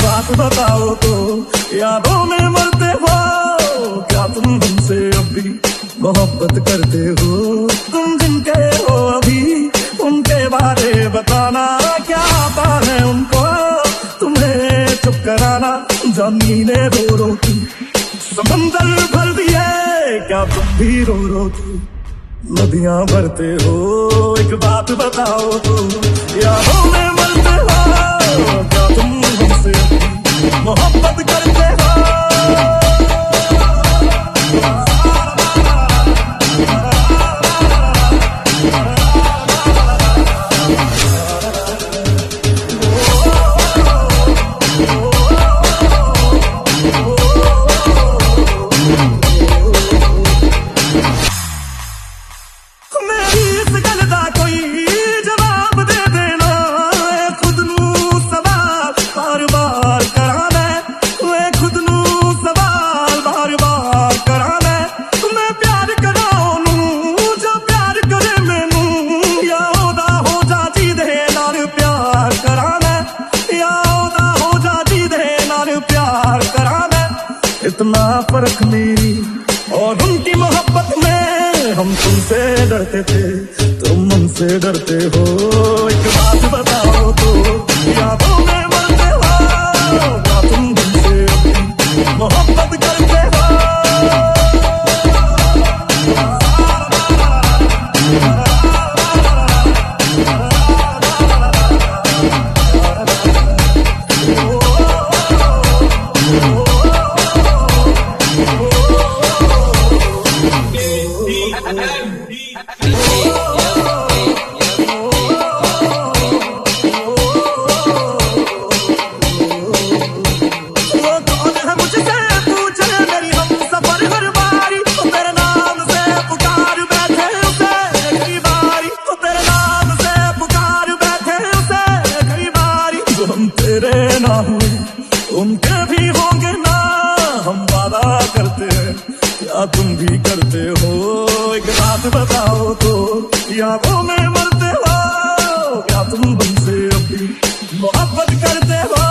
बात बताओ तो यादों में मरते हो, क्या तुम हमसे अब भी मोहब्बत करते हो? तुम जिनके हो अभी उनके बारे बताना, क्या आता है उनको तुम्हें चुप कराना? जमीने रो रो की समंदर भर दिए, क्या तुम भी रो रो की नदियां भरते हो? एक बात बताओ तो यादों में मरते हो, क्या तुम हमसे मोहब्बत करते हो? इतना फर्क मेरी और उनकी मोहब्बत में, हम तुमसे डरते थे तुम हमसे डरते हो। एक बात बताओ तो यादों में मरते हो, क्या तुम हमसे मोहब्बत करते हो? तेरे ना हुए उनके भी होंगे ना, हम वादा करते हैं क्या तुम भी करते हो? एक बात बताओ तो यादों में मरते हो, क्या तुम हमसे अभी मोहब्बत करते हो?